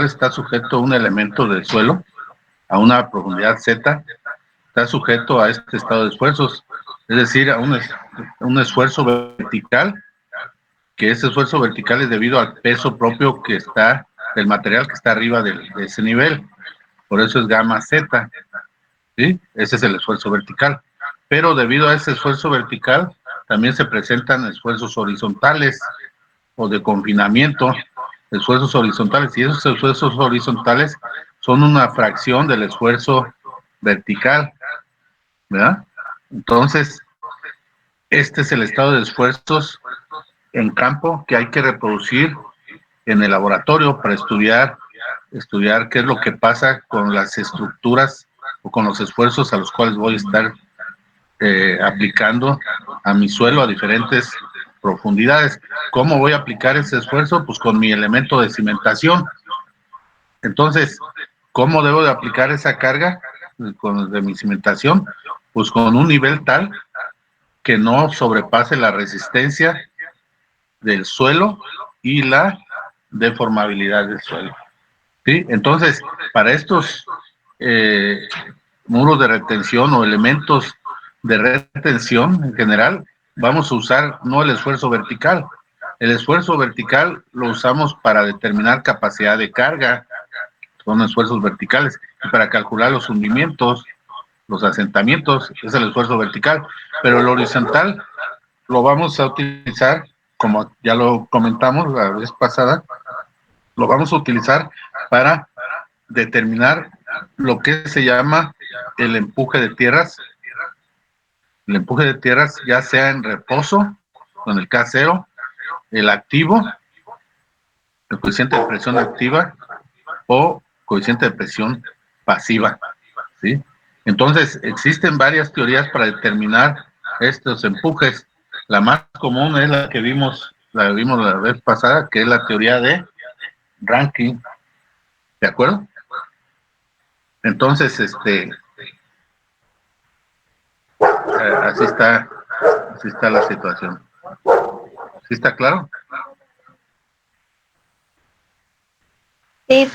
está sujeto un elemento del suelo a una profundidad Z, está sujeto a este estado de esfuerzos, es decir, a un esfuerzo vertical, que ese esfuerzo vertical es debido al peso propio que está del material que está arriba de ese nivel, por eso es gamma Z, ¿sí? Ese es el esfuerzo vertical, pero debido a ese esfuerzo vertical también se presentan esfuerzos horizontales o de confinamiento, esfuerzos horizontales, y esos esfuerzos horizontales son una fracción del esfuerzo vertical, ¿verdad? Entonces, este es el estado de esfuerzos en campo que hay que reproducir en el laboratorio para estudiar qué es lo que pasa con las estructuras o con los esfuerzos a los cuales voy a estar aplicando a mi suelo a diferentes profundidades. ¿Cómo voy a aplicar ese esfuerzo? Pues con mi elemento de cimentación. Entonces, ¿cómo debo de aplicar esa carga de mi cimentación? Pues con un nivel tal que no sobrepase la resistencia del suelo y la deformabilidad del suelo. ¿Sí? Entonces, para estos muros de retención o elementos de retención en general, vamos a usar no el esfuerzo vertical. El esfuerzo vertical lo usamos para determinar capacidad de carga, son esfuerzos verticales, y para calcular los hundimientos, los asentamientos, es el esfuerzo vertical, pero el horizontal lo vamos a utilizar, como ya lo comentamos la vez pasada, lo vamos a utilizar para determinar lo que se llama el empuje de tierras. El empuje de tierras, ya sea en reposo, con el K0, el activo, el coeficiente de presión activa o coeficiente de presión pasiva, ¿sí? Entonces, existen varias teorías para determinar estos empujes. La más común es la que vimos la vez pasada, que es la teoría de Rankine, ¿de acuerdo? Entonces, así está la situación. ¿Sí está claro? Sí.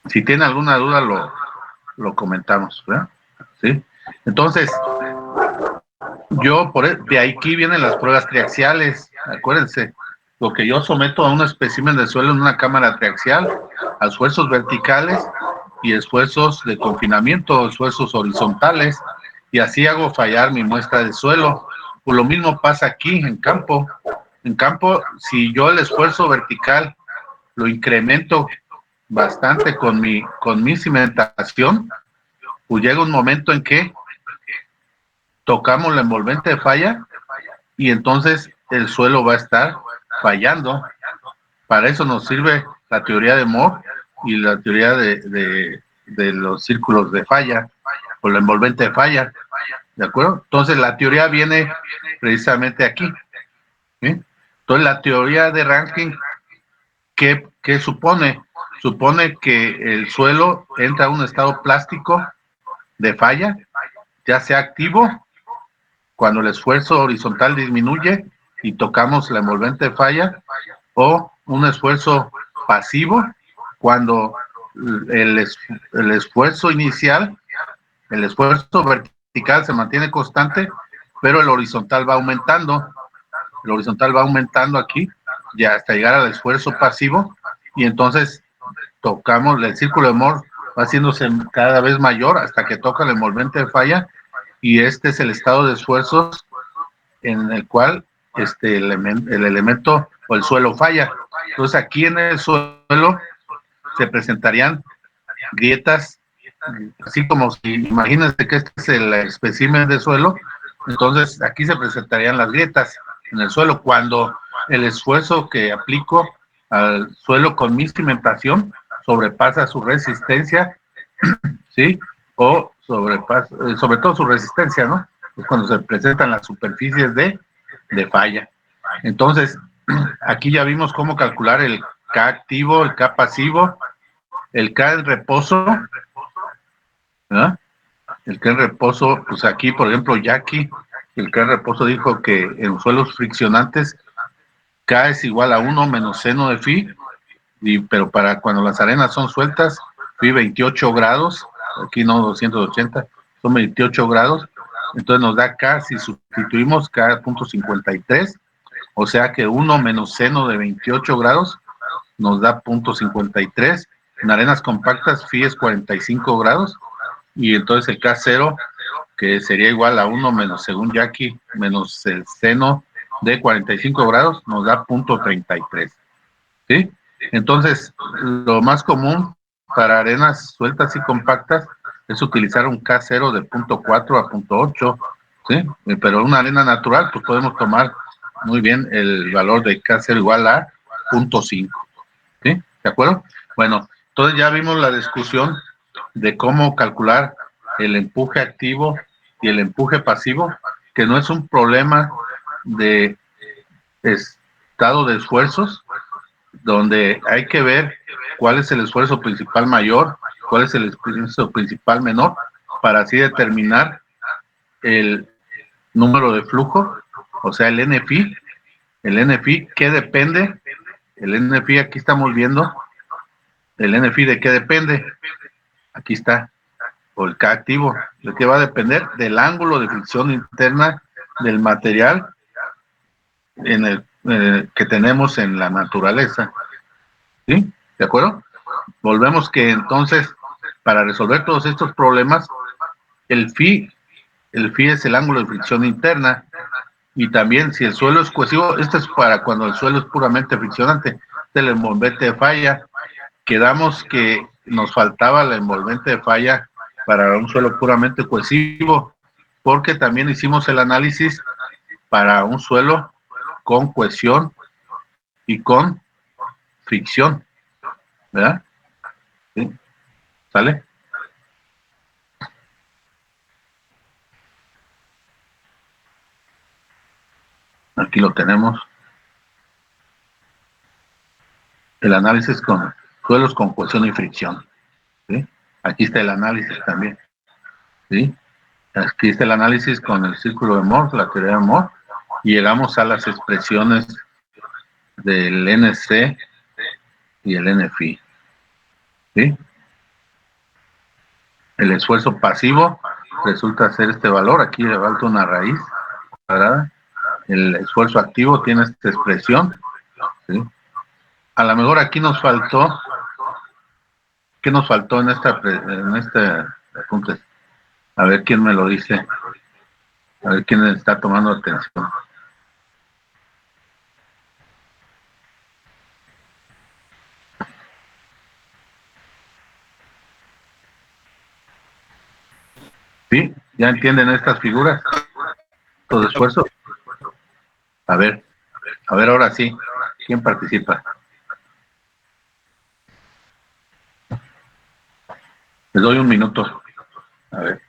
Si tiene alguna duda, lo comentamos, ¿verdad? ¿Sí? Entonces, de aquí vienen las pruebas triaxiales, acuérdense, lo que yo someto a un espécimen de suelo en una cámara triaxial, a esfuerzos verticales y esfuerzos de confinamiento, esfuerzos horizontales, y así hago fallar mi muestra de suelo. Pues lo mismo pasa aquí en campo. En campo, si yo el esfuerzo vertical lo incremento bastante con mi cimentación, pues llega un momento en que tocamos la envolvente de falla y entonces el suelo va a estar fallando. Para eso nos sirve la teoría de Moore y la teoría de los círculos de falla, o la envolvente de falla, ¿de acuerdo? Entonces la teoría viene precisamente aquí, ¿sí? Entonces la teoría de Rankine, ¿qué supone? Supone que el suelo entra a un estado plástico de falla, ya sea activo, cuando el esfuerzo horizontal disminuye y tocamos la envolvente de falla, o un esfuerzo pasivo, cuando el esfuerzo inicial, el esfuerzo vertical se mantiene constante, pero el horizontal va aumentando. El horizontal va aumentando aquí, ya hasta llegar al esfuerzo pasivo, y entonces tocamos, el círculo de Moore va haciéndose cada vez mayor hasta que toca la envolvente de falla, y este es el estado de esfuerzos en el cual el elemento o el suelo falla. Entonces aquí en el suelo se presentarían grietas, así como si imagínense que este es el espécimen de suelo, entonces aquí se presentarían las grietas en el suelo cuando el esfuerzo que aplico al suelo con mi cimentación sobrepasa su resistencia, ¿sí? O sobrepasa, sobre todo su resistencia, ¿no? Es cuando se presentan las superficies de falla. Entonces, aquí ya vimos cómo calcular el K activo, el K pasivo, el K en reposo, ¿verdad? El K en reposo, pues aquí, por ejemplo, Jackie, el K en reposo dijo que en suelos friccionantes K es igual a 1 menos seno de phi, pero para cuando las arenas son sueltas, phi 28 grados, aquí no 280, son 28 grados, entonces nos da K, si sustituimos K punto 53, o sea que 1 menos seno de 28 grados nos da punto 53. En arenas compactas phi es 45 grados, y entonces el K0, que sería igual a 1 menos, según Jackie, menos el seno de 45 grados, nos da punto 33. ¿Sí? Entonces, lo más común para arenas sueltas y compactas es utilizar un K0 de punto 4 a punto 8, ¿sí? Pero una arena natural, pues podemos tomar muy bien el valor de K0 igual a punto 5, ¿sí? ¿De acuerdo? Bueno, entonces ya vimos la discusión de cómo calcular el empuje activo y el empuje pasivo, que no es un problema de estado de esfuerzos, donde hay que ver cuál es el esfuerzo principal mayor, cuál es el esfuerzo principal menor, para así determinar el número de flujo, o sea, el NFI. El NFI, ¿qué depende? El NFI, aquí estamos viendo, el NFI de qué depende. Aquí está, o el K activo, de qué va a depender del ángulo de fricción interna del material en el que tenemos en la naturaleza. ¿Sí? ¿De acuerdo? Volvemos que entonces, para resolver todos estos problemas, el phi es el ángulo de fricción interna, y también si el suelo es cohesivo, esto es para cuando el suelo es puramente friccionante, el envolvente de falla. Quedamos que nos faltaba la envolvente de falla para un suelo puramente cohesivo, porque también hicimos el análisis para un suelo con cohesión y con fricción, ¿verdad? ¿Sí? ¿Sale? Aquí lo tenemos. El análisis con suelos con cohesión y fricción, ¿sí? Aquí está el análisis también, ¿sí? Aquí está el análisis con el círculo de Mohr, la teoría de Mohr, y llegamos a las expresiones del NC y el NFI, ¿sí? El esfuerzo pasivo resulta ser este valor, aquí le falta una raíz cuadrada. El esfuerzo activo tiene esta expresión, ¿sí? A lo mejor aquí nos faltó, ¿qué nos faltó en este apunte? A ver quién me lo dice, a ver quién está tomando atención. ¿Sí? ¿Ya entienden estas figuras? Todo esfuerzo. A ver, ahora sí, ¿quién participa? Les doy un minuto. A ver.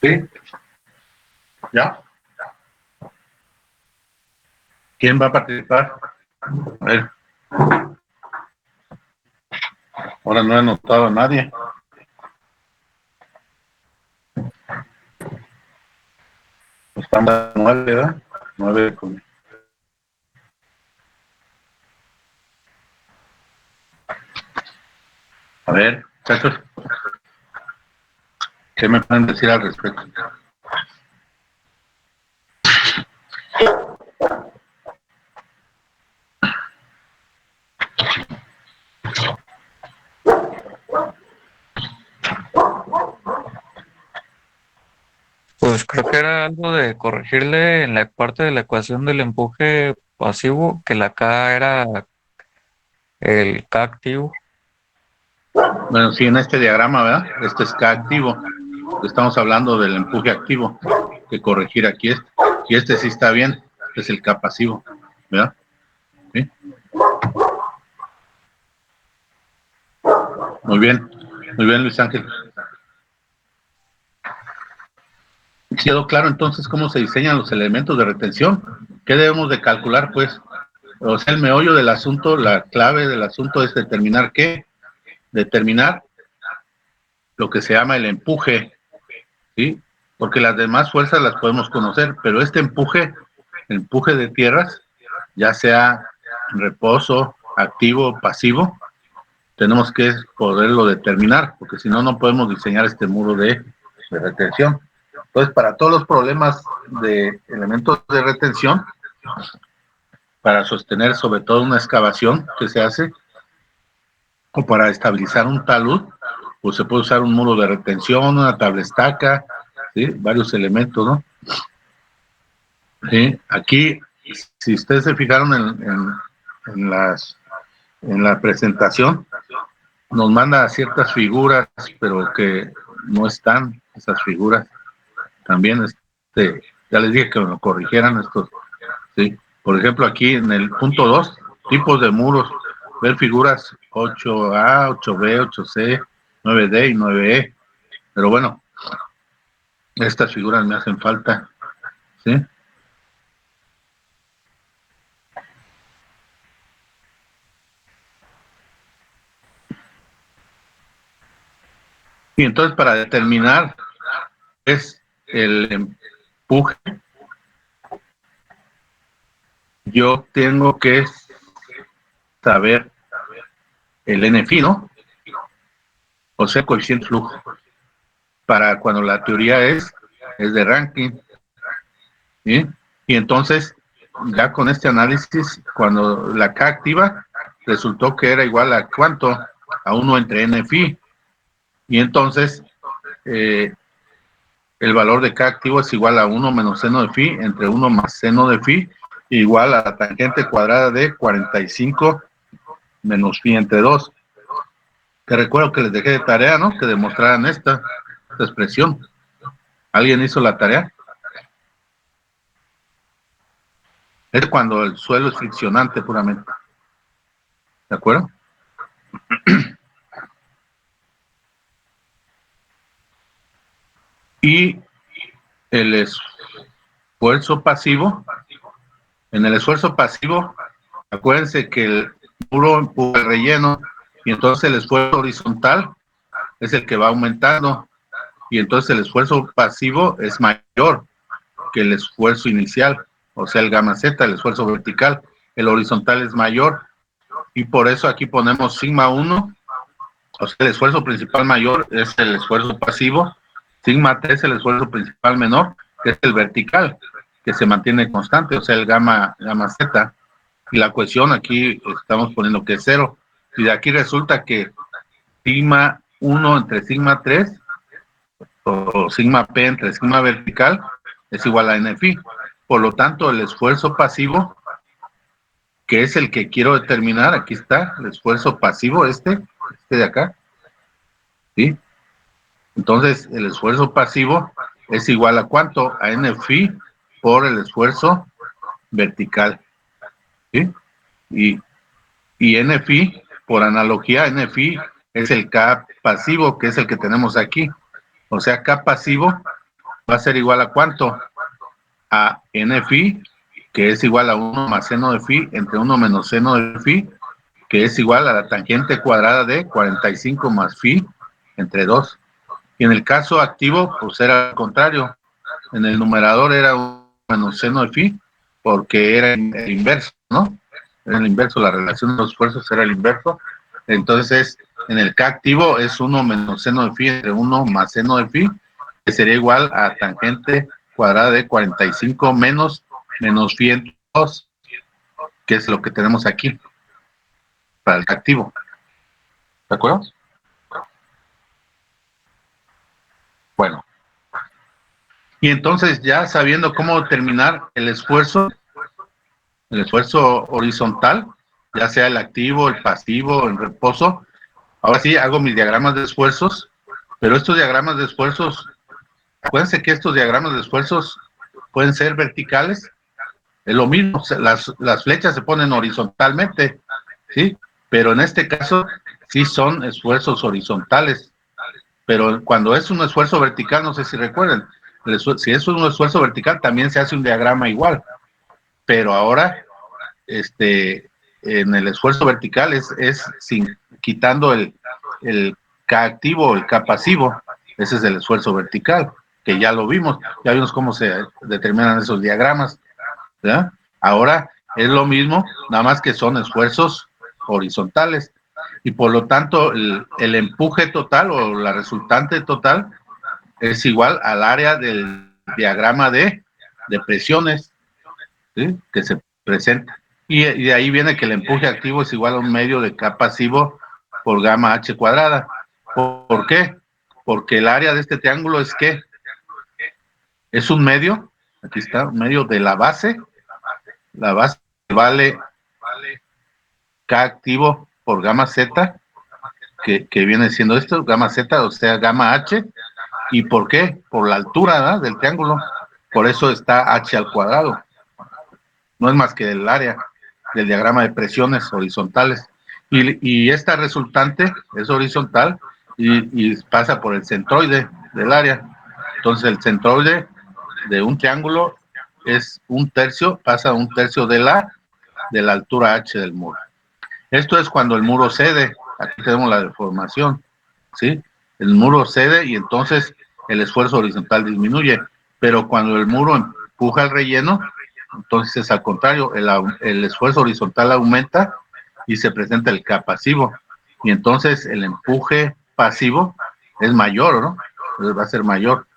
¿Sí? ¿Ya? ¿Quién va a participar? A ver. Ahora no he notado a nadie. Estamos a 9, ¿verdad? 9 con... A ver, muchachos, ¿qué me pueden decir al respecto? Pues creo que era algo de corregirle en la parte de la ecuación del empuje pasivo, que la K era el K activo. Bueno, sí, en este diagrama, ¿verdad? Este es K activo. Estamos hablando del empuje activo, que corregir aquí este. Y este sí está bien, es el K pasivo, ¿verdad? ¿Sí? Muy bien, Luis Ángel. ¿Quedó claro entonces cómo se diseñan los elementos de retención? ¿Qué debemos de calcular, pues? O sea, el meollo del asunto, la clave del asunto es determinar qué, determinar lo que se llama el empuje, ¿sí? Porque las demás fuerzas las podemos conocer, pero este empuje, el empuje de tierras, ya sea reposo, activo, pasivo, tenemos que poderlo determinar, porque si no, no podemos diseñar este muro de retención. Entonces, para todos los problemas de elementos de retención, para sostener sobre todo una excavación que se hace, o para estabilizar un talud, pues se puede usar un muro de retención, una tabla estaca, ¿sí? Varios elementos, ¿no? ¿Sí? Aquí, si ustedes se fijaron en la presentación, nos manda ciertas figuras, pero que no están esas figuras. También, ya les dije que me lo corrigieran estos, ¿sí? Por ejemplo, aquí en el punto 2, tipos de muros, ver figuras 8A, 8B, 8C, 9D y 9E. Pero bueno, estas figuras me hacen falta, ¿sí? Y entonces para determinar es el empuje, yo tengo que saber el NFI, ¿no? O sea, coeficiente flujo. Para cuando la teoría es de Rankine, ¿sí? Y entonces, ya con este análisis, cuando la K activa, resultó que era igual a ¿cuánto? A 1 entre NFI. Y entonces, el valor de K activo es igual a 1 menos seno de phi entre 1 más seno de phi, igual a la tangente cuadrada de 45 menos phi entre 2. Te recuerdo que les dejé de tarea, ¿no? Que demostraran esta expresión. ¿Alguien hizo la tarea? Es cuando el suelo es friccionante puramente. ¿De acuerdo? Y el esfuerzo pasivo, en el esfuerzo pasivo, acuérdense que el muro empuja el relleno y entonces el esfuerzo horizontal es el que va aumentando y entonces el esfuerzo pasivo es mayor que el esfuerzo inicial, o sea, el gamma z, el esfuerzo vertical, el horizontal es mayor y por eso aquí ponemos sigma 1, o sea, el esfuerzo principal mayor es el esfuerzo pasivo, sigma 3 el esfuerzo principal menor, que es el vertical, que se mantiene constante, o sea, el gamma z, y la ecuación aquí estamos poniendo que es 0, y de aquí resulta que sigma 1 entre sigma 3, o sigma p entre sigma vertical, es igual a NFI. Por lo tanto, el esfuerzo pasivo, que es el que quiero determinar, aquí está, el esfuerzo pasivo, este de acá, ¿sí? Entonces, el esfuerzo pasivo es igual a ¿cuánto? A NFI por el esfuerzo vertical, ¿sí? Y NFI, por analogía, NFI es el K pasivo, que es el que tenemos aquí. O sea, K pasivo va a ser igual a ¿cuánto? A NFI, que es igual a 1 más seno de phi entre 1 menos seno de phi, que es igual a la tangente cuadrada de 45 más phi entre 2. Y en el caso activo, pues era al contrario. En el numerador era 1 menos seno de phi, porque era el inverso, ¿no? Era el inverso, la relación de los esfuerzos era el inverso. Entonces, en el K activo es 1 menos seno de phi entre 1 más seno de phi, que sería igual a tangente cuadrada de 45 menos phi entre 2, que es lo que tenemos aquí para el K activo. ¿De acuerdo? Bueno. Y entonces, ya sabiendo cómo determinar el esfuerzo horizontal, ya sea el activo, el pasivo, el reposo. Ahora sí hago mis diagramas de esfuerzos, pero estos diagramas de esfuerzos, acuérdense que estos diagramas de esfuerzos pueden ser verticales, es lo mismo, las flechas se ponen horizontalmente, ¿sí? Pero en este caso sí son esfuerzos horizontales, pero cuando es un esfuerzo vertical, no sé si recuerden, si es un esfuerzo vertical también se hace un diagrama igual, pero ahora en el esfuerzo vertical es sin, quitando el K activo o el K pasivo, ese es el esfuerzo vertical, que ya vimos cómo se determinan esos diagramas, ¿verdad? Ahora es lo mismo, nada más que son esfuerzos horizontales, y por lo tanto el empuje total o la resultante total es igual al área del diagrama de presiones, ¿sí? Que se presenta. Y de ahí viene que el empuje activo es igual a un medio de K pasivo por gamma H cuadrada. ¿Por qué? Porque el área de este triángulo es ¿qué? Es un medio, aquí está, un medio de la base vale K activo por gamma Z, que viene siendo esto, gamma Z, o sea, gamma H. ¿Y por qué? Por la altura, ¿verdad?, del triángulo. Por eso está H al cuadrado. No es más que el área del diagrama de presiones horizontales. Y esta resultante es horizontal y pasa por el centroide del área. Entonces el centroide de un triángulo es un tercio, pasa un tercio de la altura H del muro. Esto es cuando el muro cede. Aquí tenemos la deformación, ¿sí? El muro cede y entonces el esfuerzo horizontal disminuye, pero cuando el muro empuja el relleno, entonces es al contrario, el esfuerzo horizontal aumenta y se presenta el K pasivo, y entonces el empuje pasivo es mayor, ¿no? Entonces va a ser mayor,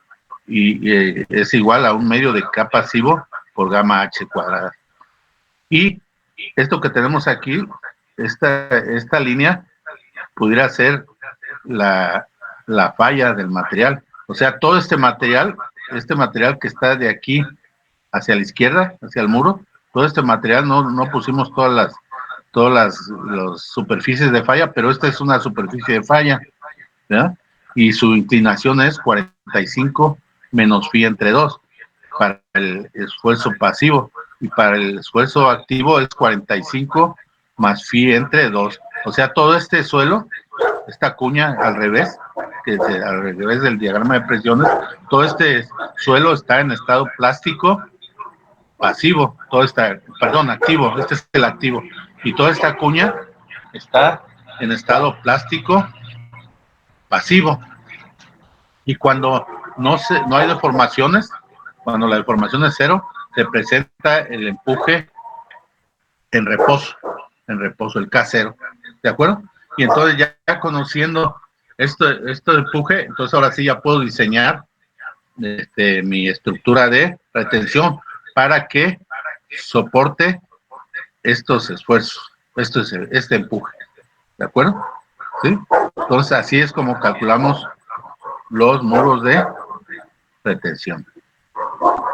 y es igual a un medio de K pasivo por gamma H cuadrada. Y esto que tenemos aquí, esta línea, pudiera ser la falla del material. O sea, todo este material que está de aquí hacia la izquierda, hacia el muro, todo este material, no pusimos las superficies de falla, pero esta es una superficie de falla, ¿verdad? Y su inclinación es 45 menos phi entre 2 para el esfuerzo pasivo, y para el esfuerzo activo es 45 más phi entre 2. O sea, todo este suelo, esta cuña al revés, al revés del diagrama de presiones, todo este suelo está en estado plástico pasivo, todo está, perdón, activo, este es el activo, y toda esta cuña está en estado plástico pasivo. Y cuando no hay deformaciones, cuando la deformación es cero, se presenta el empuje en reposo, el K0, ¿de acuerdo? Y entonces ya conociendo esto de empuje, entonces ahora sí ya puedo diseñar mi estructura de retención para que soporte estos esfuerzos, este empuje, ¿de acuerdo? ¿Sí? Entonces así es como calculamos los muros de retención,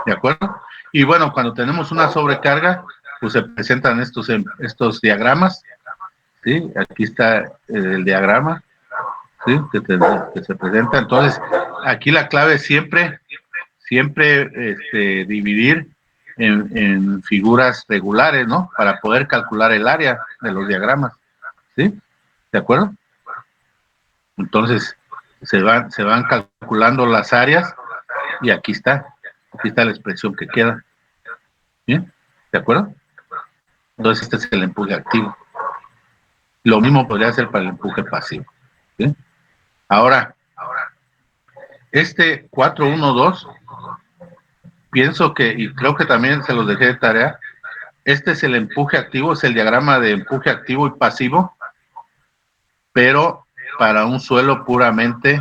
¿de acuerdo? Y bueno, cuando tenemos una sobrecarga, pues se presentan estos diagramas, ¿sí? Aquí está el diagrama, ¿sí? Que se presenta. Entonces, aquí la clave es siempre dividir en figuras regulares, ¿no? Para poder calcular el área de los diagramas, ¿sí? ¿De acuerdo? Entonces, se van calculando las áreas y aquí está la expresión que queda. ¿Bien? ¿De acuerdo? Entonces, este es el empuje activo. Lo mismo podría ser para el empuje pasivo. ¿Sí? Ahora, este 412, pienso que, y creo que también se los dejé de tarea, este es el empuje activo, es el diagrama de empuje activo y pasivo, pero para un suelo puramente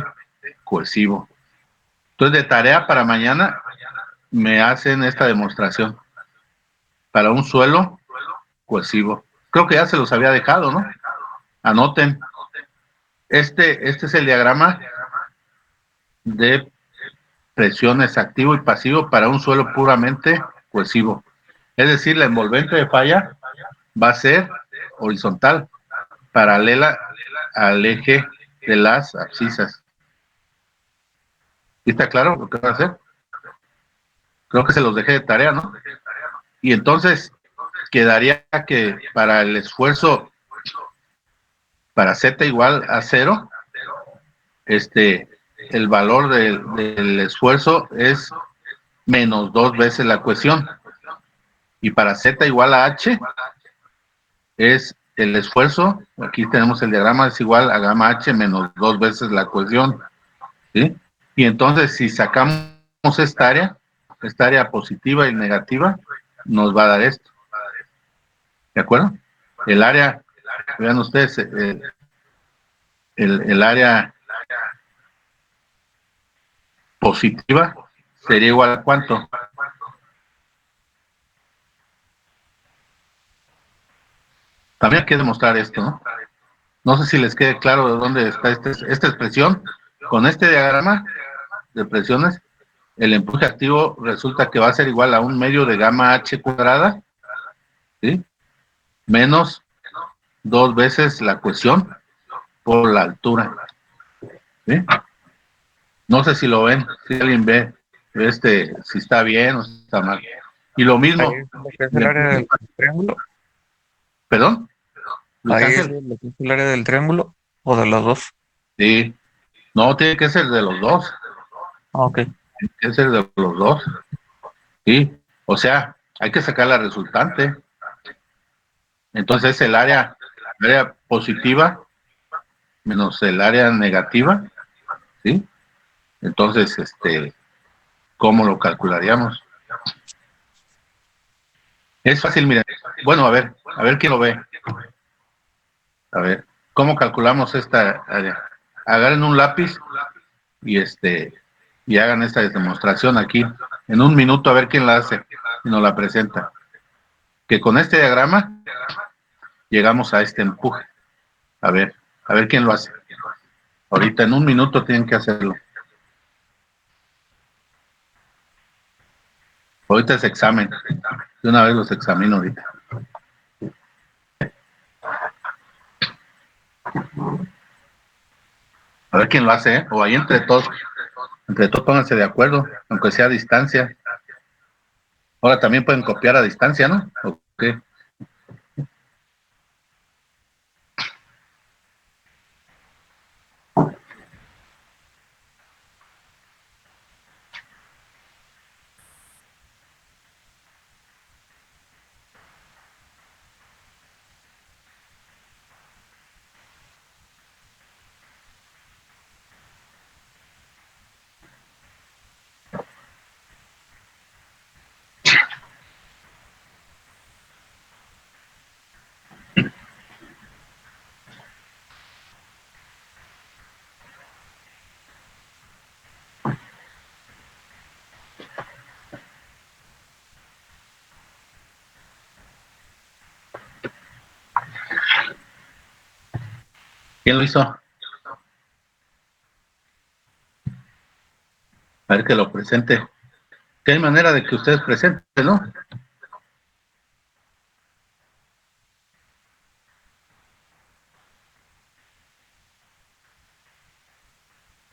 cohesivo. Entonces, de tarea para mañana, me hacen esta demostración para un suelo cohesivo. Creo que ya se los había dejado, ¿no? Anoten. Este es el diagrama de presiones activo y pasivo para un suelo puramente cohesivo. Es decir, la envolvente de falla va a ser horizontal, paralela al eje de las abscisas. ¿Sí está claro lo que va a hacer? Creo que se los dejé de tarea, ¿no? Y entonces quedaría que para el esfuerzo, para z igual a 0, el valor del esfuerzo es menos 2 veces la cohesión. Y para z igual a h, es el esfuerzo, aquí tenemos el diagrama, es igual a gamma h menos 2 veces la cohesión, ¿sí? Y entonces si sacamos esta área positiva y negativa, nos va a dar esto, ¿de acuerdo? El área, vean ustedes, el área positiva sería igual a ¿cuánto? También hay que demostrar esto, ¿no? No sé si les quede claro de dónde está esta expresión. Con este diagrama de presiones, el empuje activo resulta que va a ser igual a un medio de gamma h cuadrada, ¿sí? Menos 2 veces la cohesión por la altura, ¿sí? No sé si lo ven, si alguien ve si está bien o si está mal. Y lo mismo, Ahí es lo que es el área del triángulo. ¿perdón? Luis Ahí es Ángel, lo que es el área del triángulo o de los dos. sí, no, tiene que ser de los dos, Ok. tiene que ser de los dos, sí, o sea, hay que sacar la resultante. Entonces el área positiva menos el área negativa, ¿sí? Entonces, ¿cómo lo calcularíamos? Es fácil, miren. Bueno, a ver quién lo ve. A ver, ¿cómo calculamos esta área? Agarren un lápiz y y hagan esta demostración aquí. En un minuto a ver quién la hace y nos la presenta. Que con este diagrama llegamos a este empuje. A ver quién lo hace. Ahorita en un minuto tienen que hacerlo. Ahorita es examen. De una vez los examino ahorita. A ver quién lo hace, ¿eh? O ahí entre todos pónganse de acuerdo, aunque sea a distancia. Ahora también pueden copiar a distancia, ¿no? Ok. ¿Quién lo hizo? A ver que lo presente. Que hay manera de que ustedes presenten, ¿no?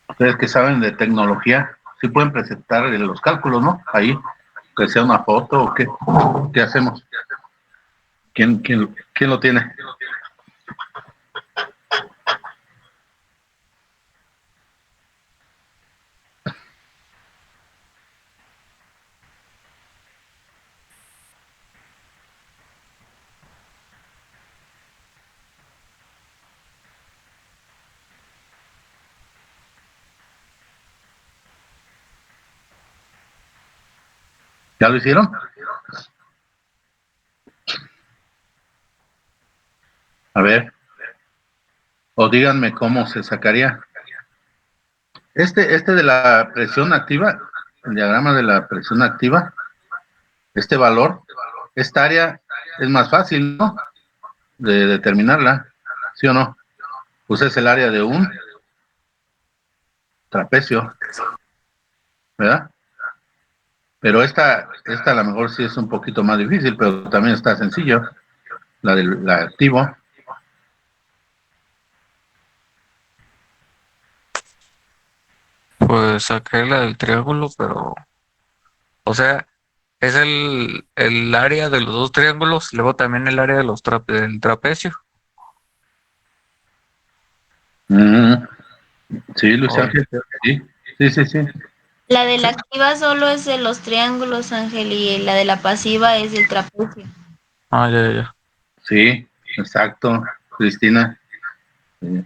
Ustedes que saben de tecnología, sí pueden presentar los cálculos, ¿no? Ahí, que sea una foto o qué hacemos. ¿Quién lo tiene? ¿Ya lo hicieron? A ver, o díganme cómo se sacaría. Este de la presión activa, el diagrama de la presión activa, este valor, esta área es más fácil, ¿no? De determinarla, ¿sí o no? Pues es el área de un trapecio, ¿verdad? Pero esta a lo mejor sí es un poquito más difícil, pero también está sencillo. la del activo. Pues saqué la del triángulo, pero, o sea, es el área de los dos triángulos, luego también el área de los del trapecio. Mm, sí, Luis Oh, Ángel, sí, sí, sí, sí. La de la activa solo es de los triángulos, Ángel, y la de la pasiva es del trapecio. ah, ya, ya, ya. Sí, exacto, Cristina. Sí.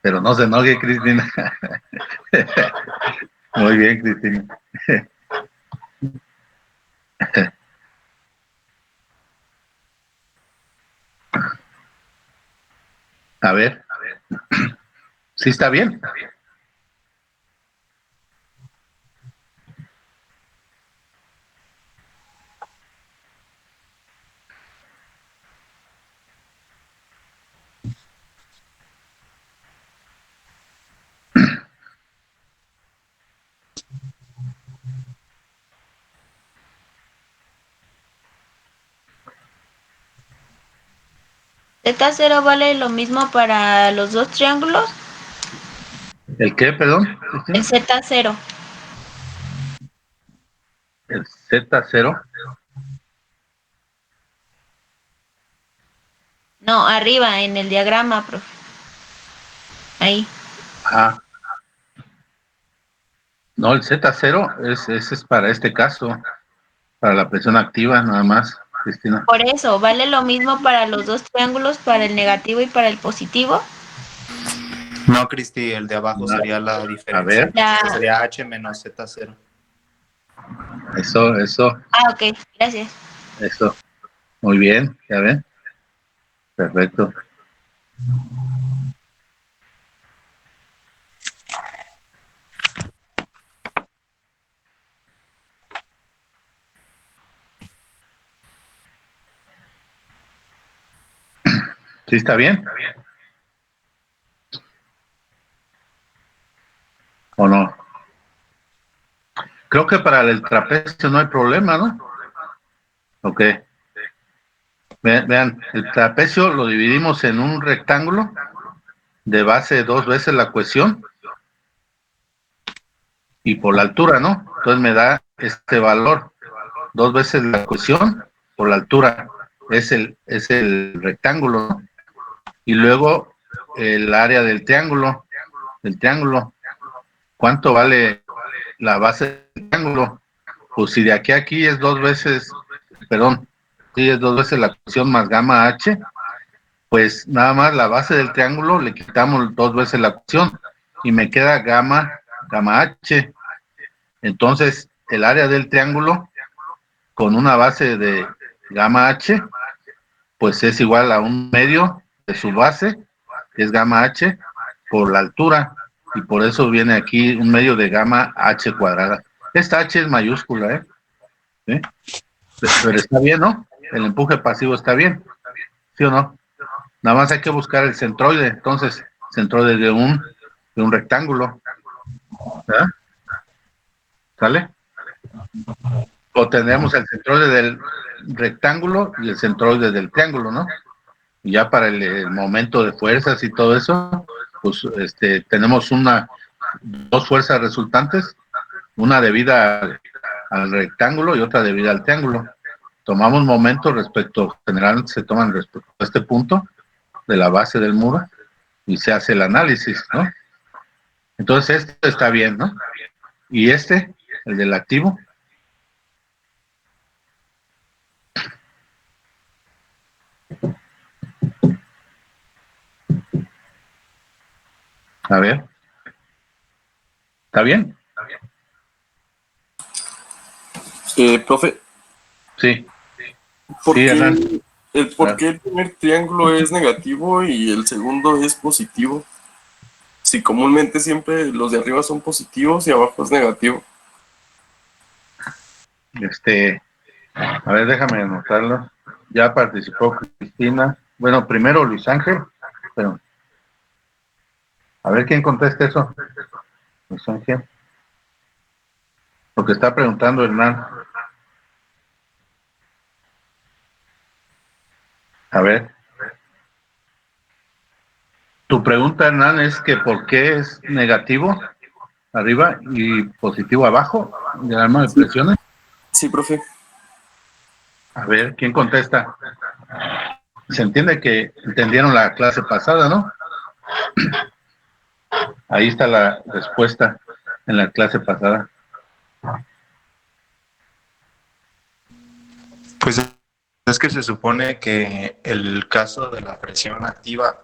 Pero no se enoje, Cristina. Muy bien, Cristina. A ver, ¿sí está bien? Z0 vale lo mismo para los dos triángulos. ¿El qué, perdón, El Cristina? Z0. El Z0. No, arriba en el diagrama, profe. Ahí. Ah, no, el Z0 ese es para este caso, para la presión activa, nada más, Cristina. Por eso, vale lo mismo para los dos triángulos, para el negativo y para el positivo. No, Cristi, el de abajo sería la A diferencia. ver, Ya. Sería H menos Z0. eso, Ah, ok, gracias. eso. Muy bien, ya ven. Perfecto. ¿Sí está bien? ¿O no? Creo que para el trapecio no hay problema, ¿no? Ok. Vean, el trapecio lo dividimos en un rectángulo de base dos veces la cohesión y por la altura, ¿no? Entonces me da este valor, dos veces la cohesión por la altura, es el rectángulo, ¿no? Y luego el área del triángulo, ¿cuánto vale la base del triángulo? Pues si de aquí a aquí es dos veces, perdón, sí es dos veces la cohesión más gamma H, pues nada más la base del triángulo le quitamos dos veces la cohesión y me queda gamma H. Entonces, el área del triángulo con una base de gamma H, pues es igual a un medio de su base, que es gamma H, por la altura, y por eso viene aquí un medio de gamma H cuadrada. Esta H es mayúscula, ¿eh? ¿Sí? Pero está bien, ¿no? El empuje pasivo está bien, ¿sí o no? Nada más hay que buscar el centroide, entonces, centroide de un rectángulo, ¿verdad? ¿Sale? O tendríamos el centroide del rectángulo y el centroide del triángulo, ¿no? Y ya para el momento de fuerzas y todo eso, pues tenemos dos fuerzas resultantes, una debida al rectángulo y otra debida al triángulo. Tomamos momentos general se toman respecto a este punto de la base del muro y se hace el análisis, ¿no? Entonces esto está bien, ¿no? Y el del activo, a ver, ¿está bien? Profe, Sí, ¿por sí, Hernán. qué, ¿por qué el primer triángulo es negativo y el segundo es positivo? Si comúnmente siempre los de arriba son positivos y abajo es negativo. Este, a ver, déjame anotarlo. Ya participó Cristina. Bueno, primero Luis Ángel, pero a ver quién contesta eso. Luis Ángel, porque está preguntando Hernán. A ver, tu pregunta, Hernán, es que ¿por qué es negativo arriba y positivo abajo? Diagrama de presiones. Sí, profe. A ver, ¿quién contesta? Se entiende que entendieron la clase pasada, ¿no? Ahí está la respuesta en la clase pasada. Pues es que se supone que el caso de la presión activa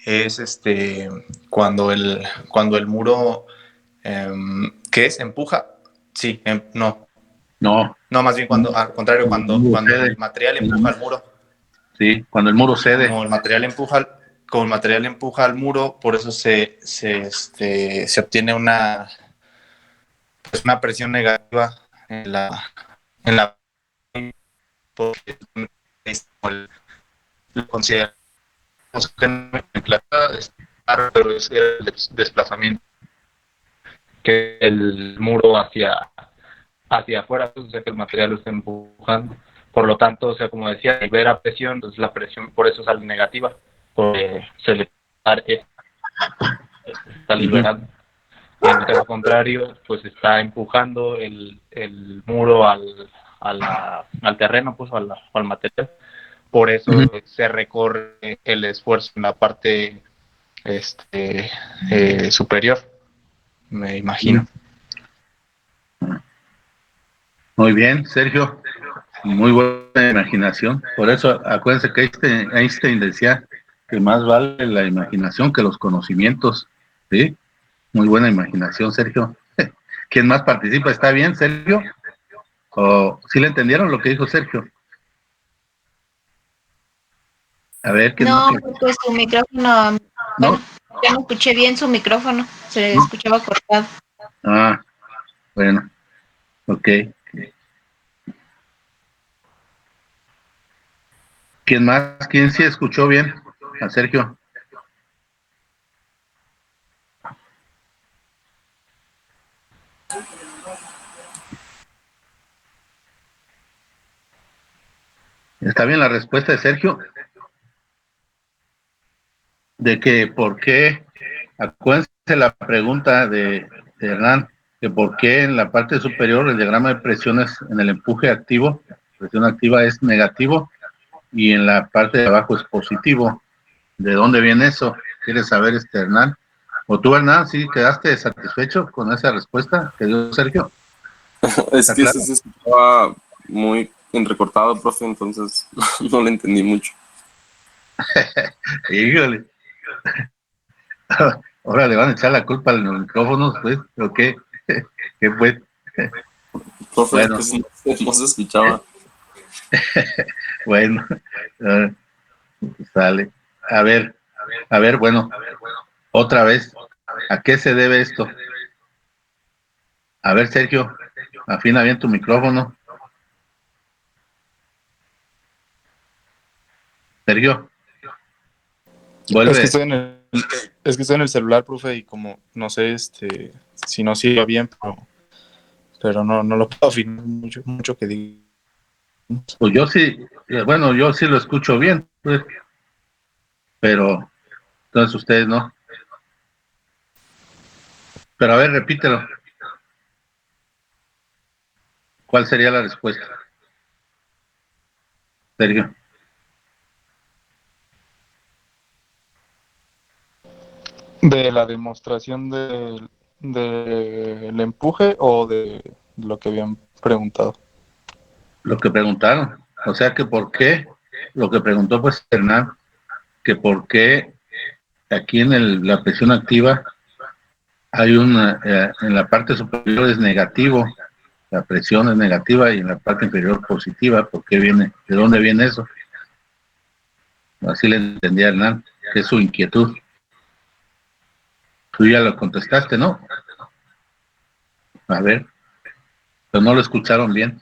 es cuando el muro ¿qué es? ¿Empuja? Sí, no. No, No, más bien cuando, al contrario, cuando el muro cuando cede. el material empuja al muro. Sí, cuando el muro cede. Como el material empuja, como el material empuja al muro, por eso se obtiene pues una presión negativa en la porque es como lo consideramos que en plata, pero es el desplazamiento que el muro hacia afuera, o sea que el material lo está empujando. Por lo tanto, o sea, como decía, libera presión, entonces la presión por eso sale negativa, porque se le está liberando. Y en el caso contrario, pues está empujando el muro al terreno, pues al material. Por eso se recorre el esfuerzo en la parte superior, me imagino. Muy bien, Sergio. Muy buena imaginación. Por eso, acuérdense que Einstein decía que más vale la imaginación que los conocimientos. ¿Sí? Muy buena imaginación, Sergio. ¿Quién más participa? ¿Está bien, Sergio? ¿O sí le entendieron lo que dijo Sergio? A ver, ¿quién No, más? pues su micrófono, ¿No? bueno, yo no escuché bien su micrófono, se le ¿No? escuchaba cortado. Ah, bueno, ok. ¿Quién más? ¿Quién sí escuchó bien? A Sergio. ¿Está bien la respuesta de Sergio? De que por qué, acuérdense la pregunta de Hernán, que por qué en la parte superior el diagrama de presiones en el empuje activo, presión activa es negativo, y en la parte de abajo es positivo. ¿De dónde viene eso? ¿Quieres saber, Hernán? ¿O tú, Hernán, sí quedaste satisfecho con esa respuesta que dio Sergio? Es ¿Está que claro? se escuchaba muy entrecortado, profe, entonces no le entendí mucho. Híjole. Ahora le van a echar la culpa a los micrófonos, pues, ¿o qué? ¿Qué pues? Profe, es Bueno, que no se escuchaba. bueno, eh, sale. A ver, bueno, otra vez, ¿a qué se debe esto? A ver, Sergio, afina bien tu micrófono. Sergio, Es que vuelve. estoy en el celular, profe, y como no sé si no sirva bien, pero no lo puedo afinar mucho que diga. Pues yo sí, bueno, yo sí lo escucho bien, pues, pero entonces ustedes no. Pero a ver, repítelo. ¿Cuál sería la respuesta, Sergio? ¿De la demostración del empuje o de lo que habían preguntado? Lo que preguntaron. O sea que por qué, lo que preguntó pues Hernán, que por qué aquí en la presión activa hay en la parte superior es negativo, la presión es negativa y en la parte inferior positiva. ¿Por qué viene? ¿De dónde viene eso? Así le entendía a Hernán, que es su inquietud. Tú ya lo contestaste, ¿no? A ver, pero no lo escucharon bien.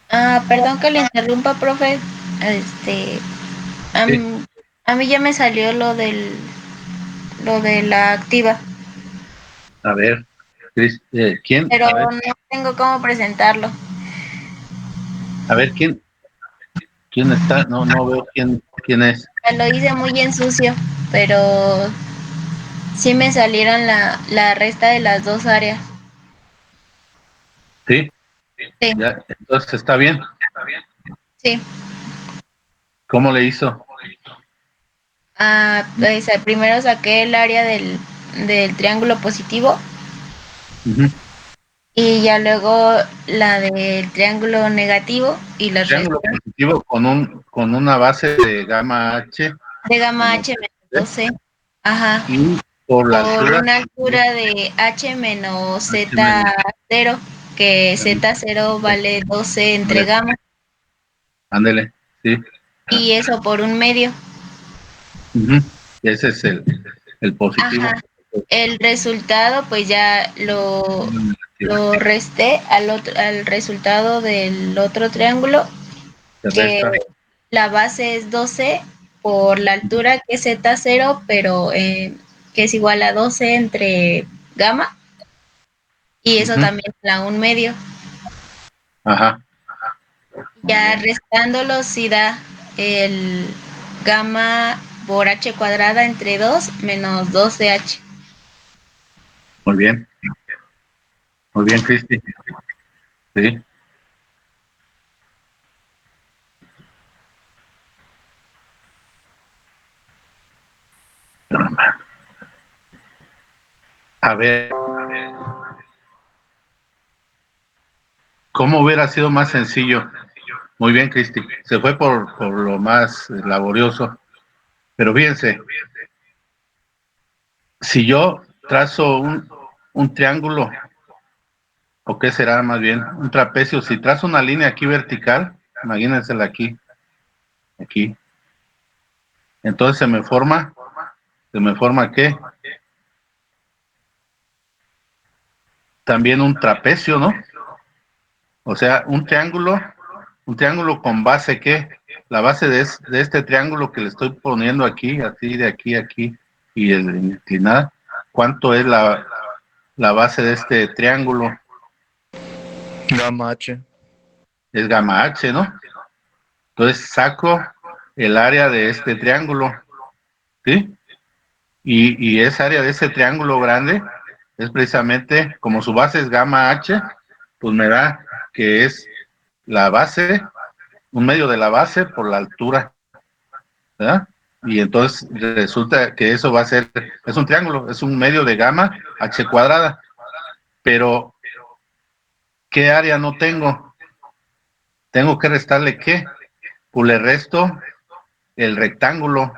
Ah, perdón que le interrumpa, profe. Este, mí, a mí ya me salió lo de la activa, A ver, ¿quién? pero no tengo cómo presentarlo. A ver, ¿quién está? No veo quién es. Lo hice muy en sucio, pero sí me salieron la resta de las dos áreas. Sí, Sí, ya, entonces está bien. sí. ¿Cómo le hizo? Ah, pues primero saqué el área del triángulo positivo Ujú. y ya luego la del triángulo negativo y las resté Triángulo positivo con una base de gamma H de gamma menos H menos C, 12. Ajá. y por la Por altura una altura de H menos H menos Z0, que gamma. Z0 vale 12 entre Ándele, gamma, ándele, sí. y eso por un medio. Ujú. Ese es el positivo. Ajá. El resultado, pues ya lo resté al resultado del otro triángulo, Se que resta. la base es 12 por la altura que es Z0, pero que es igual a 12 entre gamma, y eso Ujú. también da un medio. Ajá, muy Ya bien, restándolo sí da el gamma por h cuadrada entre 2 menos 2 de h. muy bien, muy bien, Cristi. Sí. A ver, ¿cómo hubiera sido más sencillo? Muy bien, Cristi. Se fue por lo más laborioso. Pero fíjense, si yo trazo un triángulo, o qué será más bien, un trapecio, si trazo una línea aquí vertical, imagínensela aquí, entonces se me forma ¿qué? También un trapecio, ¿no? O sea, un triángulo con base ¿qué? La base de este triángulo que le estoy poniendo aquí, así de aquí a aquí, y el inclinada, ¿cuánto es la base de este triángulo? Gamma H. Es gamma H, ¿no? Entonces saco el área de este triángulo, ¿sí? Y esa área de ese triángulo grande es precisamente, como su base es gamma H, pues me da que es la base, un medio de la base por la altura, ¿verdad? Y entonces resulta que eso va a ser, es un triángulo, es un medio de gamma H cuadrada, pero ¿qué área no tengo? Tengo que restarle ¿qué? Pues le resto el rectángulo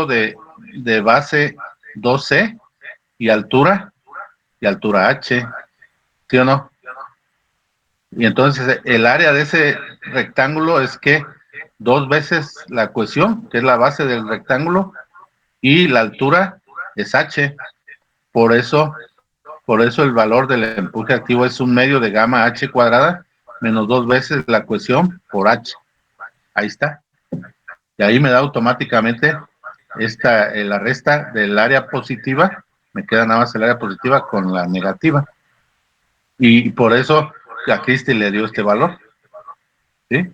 de base 2C y altura H, ¿sí o no? Y entonces el área de ese rectángulo es que dos veces la cohesión, que es la base del rectángulo, y la altura es H. Por eso, por eso el valor del empuje activo es un medio de gamma H cuadrada menos dos veces la cohesión por H. Ahí está. Y ahí me da automáticamente la resta del área positiva, me queda nada más el área positiva con la negativa. Y por eso a Cristi le dio este valor. ¿Sí?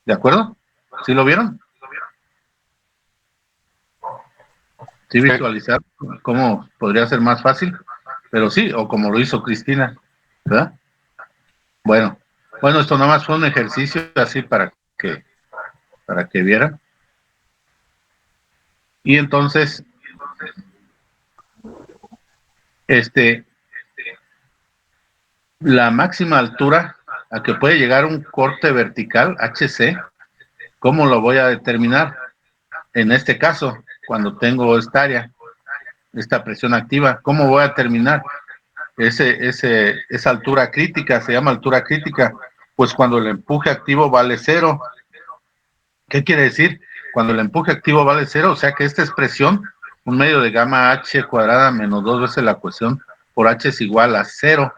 ¿De acuerdo? ¿Sí lo vieron? ¿Sí Sí. visualizar cómo podría ser más fácil? Pero sí, o como lo hizo Cristina, ¿verdad? Bueno, esto nada más fue un ejercicio así para que vieran. Y entonces, este, la máxima altura a que puede llegar un corte vertical, HC, ¿cómo lo voy a determinar? En este caso, cuando tengo esta área, esta presión activa, ¿cómo voy a determinar esa altura crítica? Se llama altura crítica, pues cuando el empuje activo vale cero. ¿Qué quiere decir? Cuando el empuje activo vale cero, o sea que esta expresión, un medio de gamma H cuadrada menos dos veces la ecuación por H es igual a cero,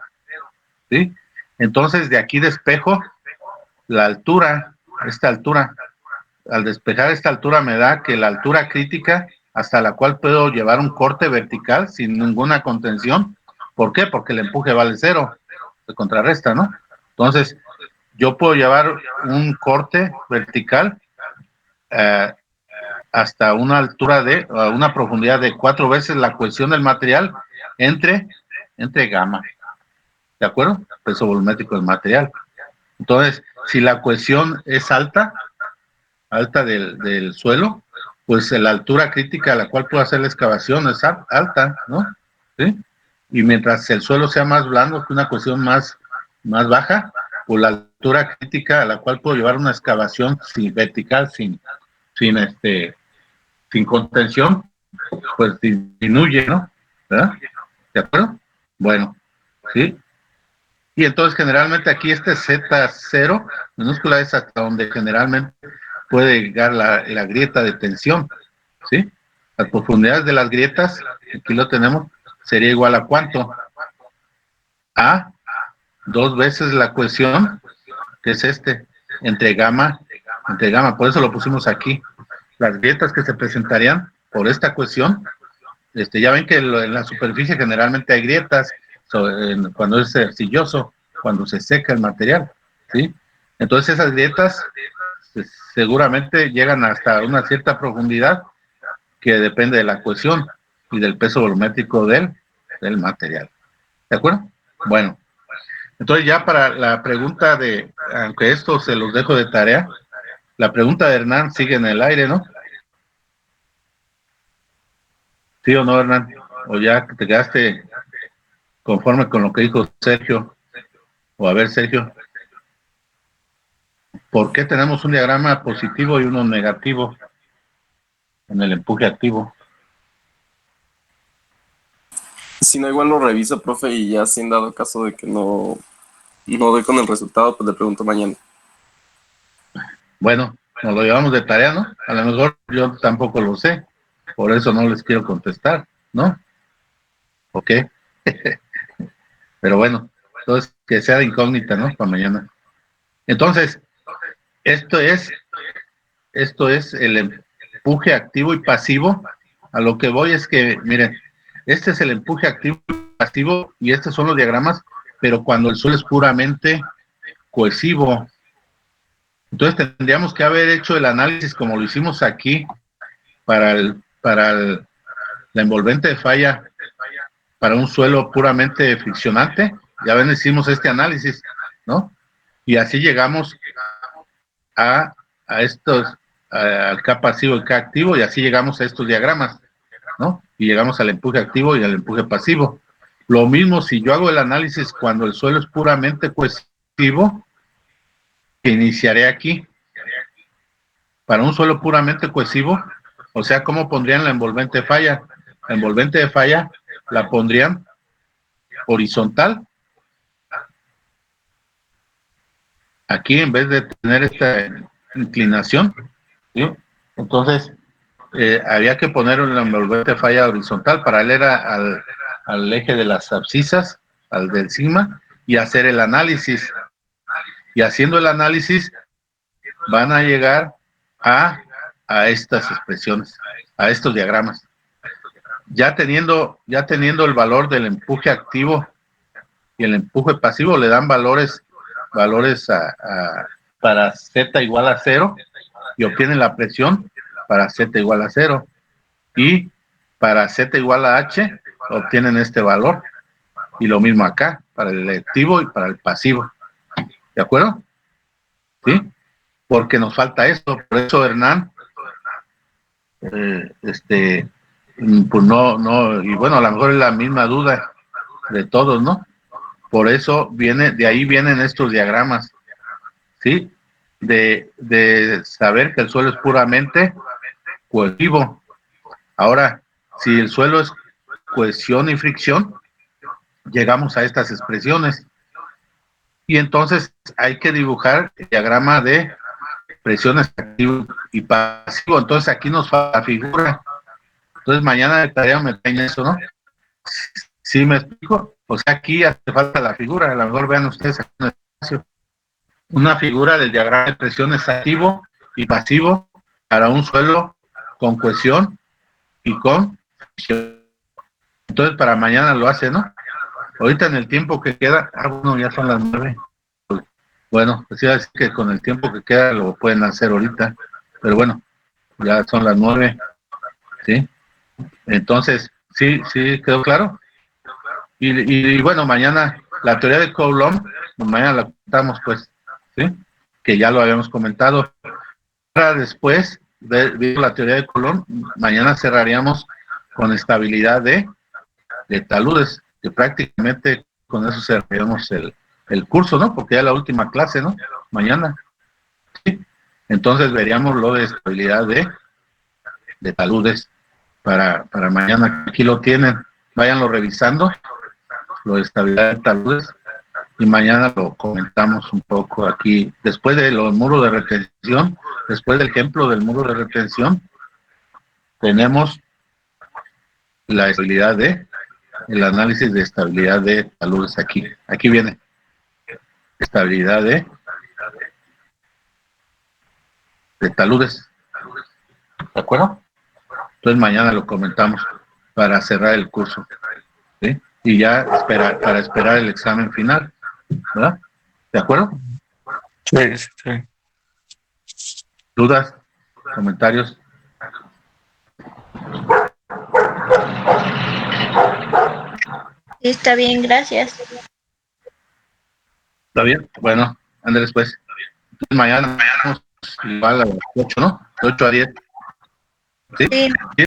¿sí? Entonces de aquí despejo la altura, esta altura, al despejar esta altura me da que la altura crítica hasta la cual puedo llevar un corte vertical sin ninguna contención. ¿Por qué? Porque el empuje vale 0, se contrarresta, ¿no? Entonces, yo puedo llevar un corte vertical hasta una altura una profundidad de 4 veces la cohesión del material entre gamma, ¿de acuerdo? Peso volumétrico del material. Entonces, si la cohesión es alta del suelo, pues la altura crítica a la cual puedo hacer la excavación es alta, ¿no? ¿Sí? Y mientras el suelo sea más blando, que una cohesión más baja, pues la altura crítica a la cual puedo llevar una excavación vertical sin contención, pues disminuye, ¿no? ¿Verdad? ¿De acuerdo? Bueno, ¿sí? Y entonces generalmente aquí este Z0 minúscula es hasta donde generalmente puede llegar la grieta de tensión, ¿sí? Las profundidades de las grietas, aquí lo tenemos, sería igual a ¿cuánto? A 2 veces la cohesión, que es entre gamma, por eso lo pusimos aquí. Las grietas que se presentarían por esta cohesión, ya ven que en la superficie generalmente hay grietas cuando es arcilloso, cuando se seca el material, ¿sí? Entonces esas grietas seguramente llegan hasta una cierta profundidad que depende de la cohesión y del peso volumétrico del material. ¿De acuerdo? Bueno, entonces ya para la pregunta aunque esto se los dejo de tarea, la pregunta de Hernán sigue en el aire, ¿no? ¿Sí o no, Hernán? ¿O ya te quedaste conforme con lo que dijo Sergio? O a ver, Sergio, ¿por qué tenemos un diagrama positivo y uno negativo en el empuje activo? Si no, igual lo revisa, profe, y ya si en dado caso de que no doy con el resultado, pues le pregunto mañana. Bueno, nos lo llevamos de tarea, ¿no? A lo mejor yo tampoco lo sé, por eso no les quiero contestar, ¿no? ¿Ok? Pero bueno, entonces que sea de incógnita, ¿no? Para mañana. Entonces, esto es el empuje activo y pasivo. A lo que voy es que, miren, este es el empuje activo y pasivo y estos son los diagramas, pero cuando el suelo es puramente cohesivo. Entonces tendríamos que haber hecho el análisis como lo hicimos aquí para la envolvente de falla para un suelo puramente friccionante. Ya ven, hicimos este análisis, ¿no? Y así llegamos a estos, al K pasivo y K activo, y así llegamos a estos diagramas, ¿no? Y llegamos al empuje activo y al empuje pasivo. Lo mismo si yo hago el análisis cuando el suelo es puramente cohesivo, que iniciaré aquí. Para un suelo puramente cohesivo, o sea, ¿cómo pondrían la envolvente de falla? La envolvente de falla la pondrían horizontal. Aquí en vez de tener esta inclinación, ¿sí? Entonces, había que poner una envolvente de falla horizontal paralela al eje de las abscisas, al del sigma, y hacer el análisis. Y haciendo el análisis, van a llegar a estas expresiones, a estos diagramas. Ya teniendo el valor del empuje activo y el empuje pasivo, le dan valores para Z igual a 0 y obtienen la presión para Z igual a 0. Y para Z igual a H obtienen este valor. Y lo mismo acá, para el activo y para el pasivo. ¿De acuerdo? ¿Sí? Porque nos falta esto. Por eso Hernán, pues no, y bueno, a lo mejor es la misma duda de todos, ¿no? Por eso de ahí vienen estos diagramas, ¿sí? De saber que el suelo es puramente cohesivo. Ahora, si el suelo es cohesión y fricción, llegamos a estas expresiones. Y entonces hay que dibujar el diagrama de presiones activo y pasivo. Entonces aquí nos falta la figura. Entonces mañana de tarea me traen eso, ¿no? ¿Sí me explico? O sea, aquí hace falta la figura. A lo mejor vean ustedes aquí en el espacio una figura del diagrama de presiones activo y pasivo para un suelo con cohesión y con fricción. Entonces para mañana lo hace, ¿no? Ahorita en el tiempo que queda, bueno, ya son las 9. Bueno, pues iba a decir que con el tiempo que queda lo pueden hacer ahorita, pero bueno, ya son las 9, ¿sí? Entonces, sí, quedó claro. Y bueno, mañana, la teoría de Coulomb, mañana la contamos, pues, ¿sí? Que ya lo habíamos comentado. Para después, viendo la teoría de Coulomb, mañana cerraríamos con estabilidad de taludes, que prácticamente con eso cerraríamos el curso, ¿no? Porque ya es la última clase, ¿no? Mañana. ¿Sí? Entonces veríamos lo de estabilidad de taludes para mañana. Aquí lo tienen, váyanlo revisando, lo de estabilidad de taludes, y mañana lo comentamos un poco aquí. Después de los muros de retención, después del ejemplo del muro de retención, tenemos la estabilidad el análisis de estabilidad de taludes aquí. Aquí viene estabilidad de taludes. ¿De acuerdo? Entonces mañana lo comentamos para cerrar el curso, ¿sí? Y ya para esperar el examen final, ¿verdad? ¿De acuerdo? Sí, sí. ¿Dudas? ¿Comentarios? Sí, está bien, gracias. ¿Está bien? Bueno, Andrés, pues. Entonces mañana igual a las 8, ¿no? De 8 a 10. ¿Sí? Sí. ¿Sí?